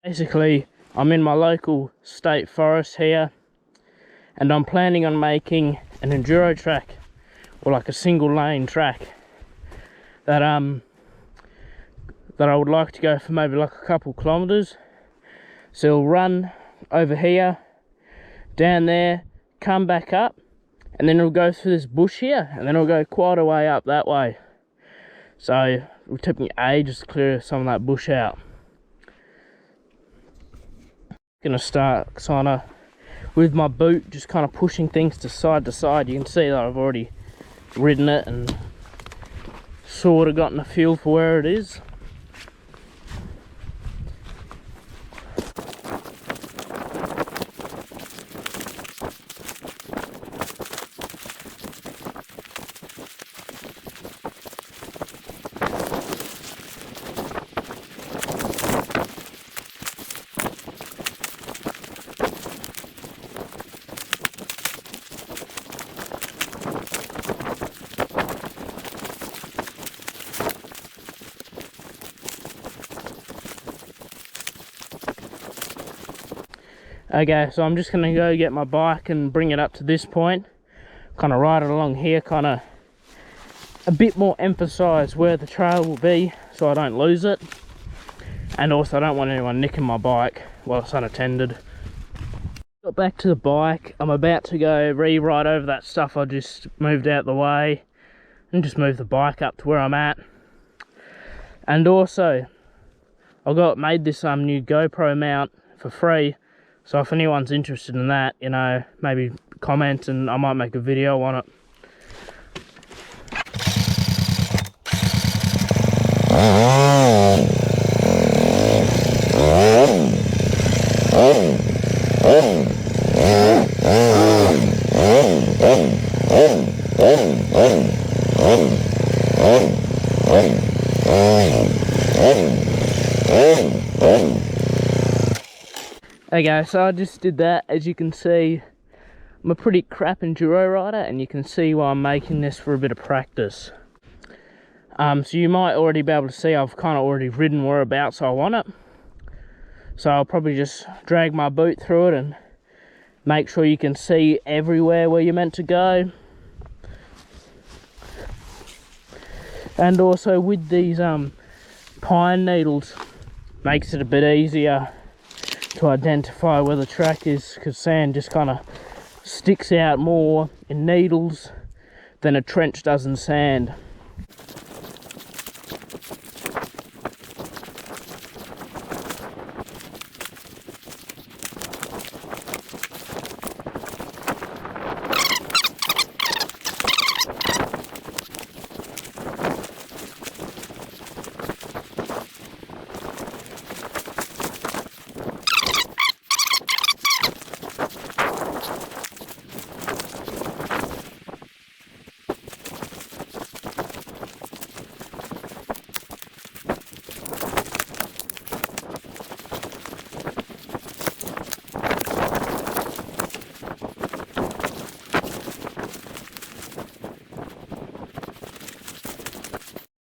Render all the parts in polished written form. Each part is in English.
Basically, I'm in my local state forest here, and I'm planning on making an enduro track, or like a single lane track that I would like to go for maybe like a couple kilometers. So it'll run over here, down there, come back up, and then it'll go through this bush here, and then it'll go quite a way up that way. So it will take me ages to clear some of that bush out. Gonna start kind of with my boot, just kind of pushing things to side. You can see that I've already ridden it and sort of gotten a feel for where it is. Okay, so I'm just gonna go get my bike and bring it up to this point, kind of ride it along here, kind of a bit more emphasize where the trail will be so I don't lose it, and also I don't want anyone nicking my bike while it's unattended. Got back to the bike. I'm about to go re-ride over that stuff I just moved out the way and just move the bike up to where I'm at. And also I made this new GoPro mount for free. So if anyone's interested in that, you know, maybe comment and I might make a video on it. Okay, so I just did that. As you can see, I'm a pretty crap enduro rider, and you can see why I'm making this for a bit of practice. So you might already be able to see I've kind of already ridden whereabouts I want it. So I'll probably just drag my boot through it and make sure you can see everywhere where you're meant to go. And also with these pine needles, makes it a bit easier to identify where the track is, because sand just kind of sticks out more in needles than a trench does in sand.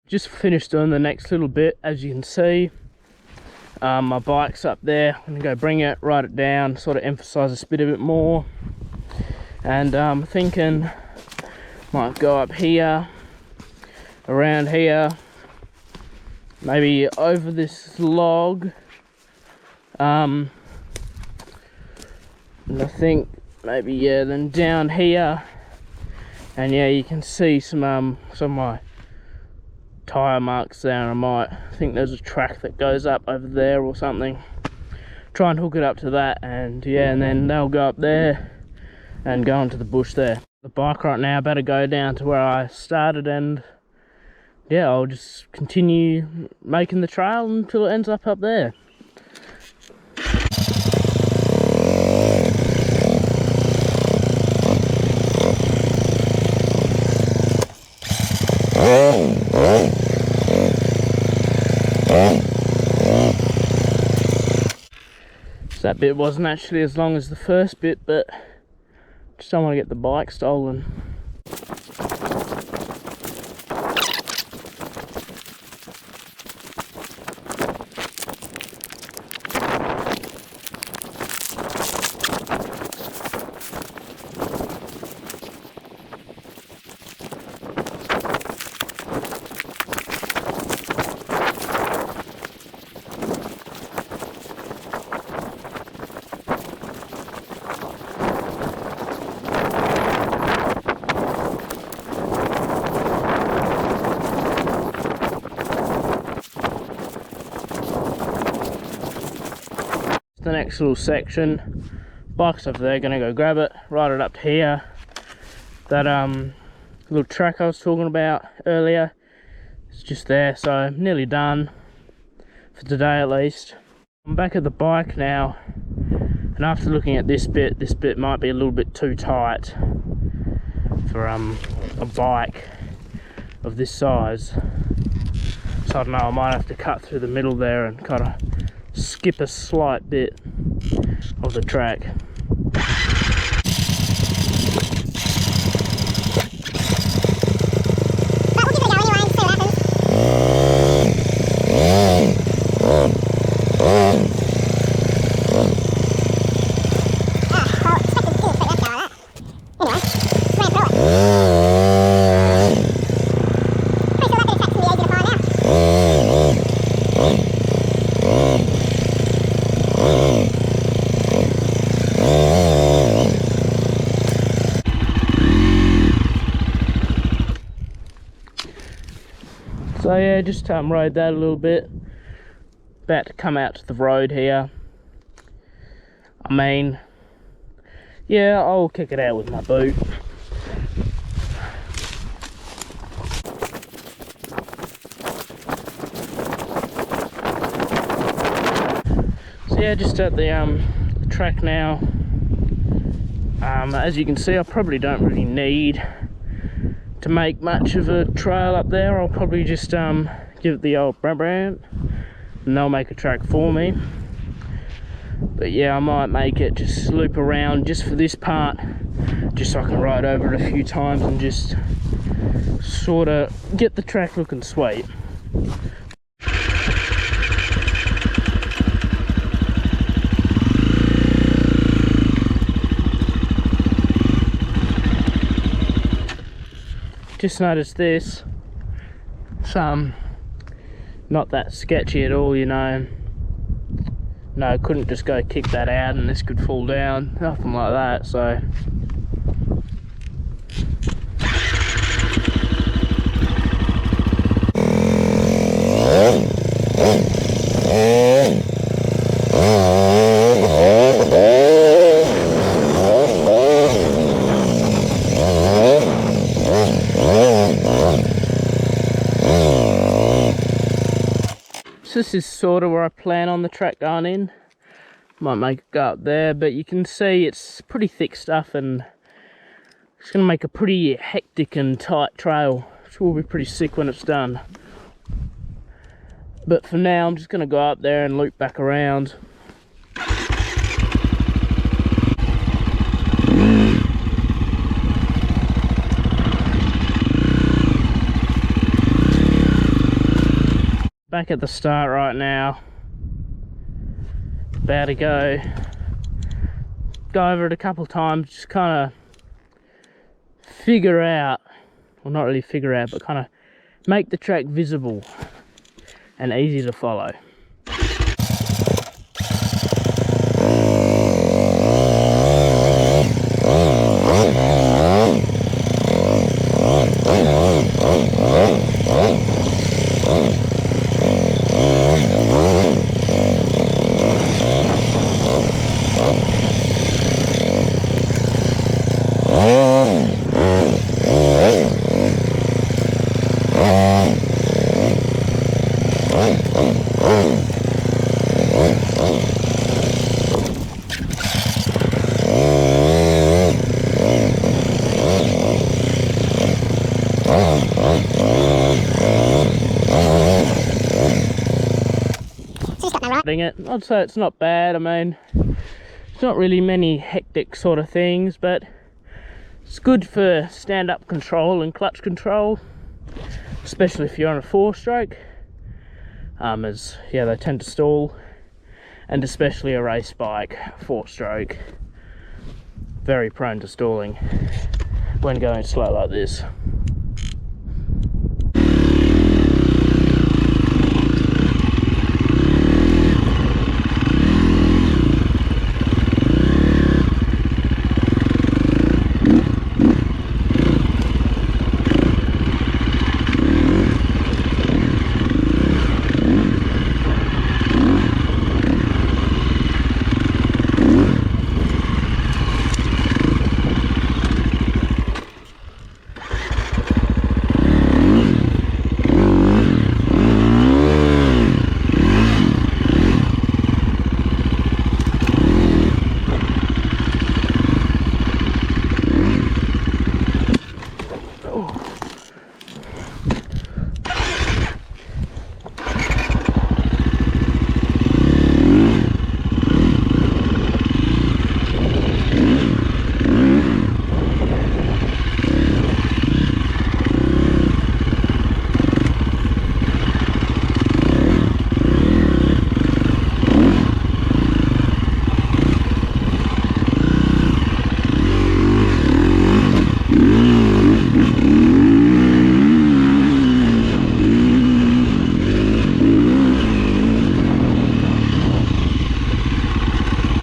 Just finished doing the next little bit. As you can see, my bike's up there. I'm gonna go bring it, write it down, sort of emphasize this bit a bit more. And I'm thinking might go up here, around here, maybe over this log, and I think maybe, yeah, then down here, and yeah, you can see some of my tire marks there. I think there's a track that goes up over there or something. Try and hook it up to that, and yeah, and then they'll go up there and go into the bush there. The bike right now better go down to where I started, and yeah, I'll just continue making the trail until it ends up there. So that bit wasn't actually as long as the first bit, but just don't want to get the bike stolen. the next little section. Bike's over there, gonna go grab it, ride it up to here. That little track I was talking about earlier, it's just there, so I'm nearly done for today at least. I'm back at the bike now, and after looking at this bit might be a little bit too tight for a bike of this size. So I don't know, I might have to cut through the middle there and kind of skip a slight bit of the track. So yeah, just rode that a little bit. About to come out to the road here. I mean, yeah, I'll kick it out with my boot. So yeah, just at the track now. As you can see, I probably don't really need to make much of a trail up there. I'll probably just give it the old brand and they'll make a track for me. But yeah, I might make it just loop around just for this part, just so I can ride over it a few times and just sort of get the track looking sweet. Just noticed this. It's not that sketchy at all, you know. No, I couldn't just go kick that out and this could fall down, nothing like that, so. So this is sort of where I plan on the track going in. Might make it go up there, but you can see it's pretty thick stuff and it's going to make a pretty hectic and tight trail, which will be pretty sick when it's done. But for now, I'm just going to go up there and loop back around. Back at the start right now, about to go over it a couple times, just kind of figure out, well not really figure out, but kind of make the track visible and easy to follow. I'd say it's not bad. I mean, it's not really many hectic sort of things, but it's good for stand-up control and clutch control, especially if you're on a 4-stroke, as yeah, they tend to stall, and especially a race bike 4-stroke, very prone to stalling when going slow like this.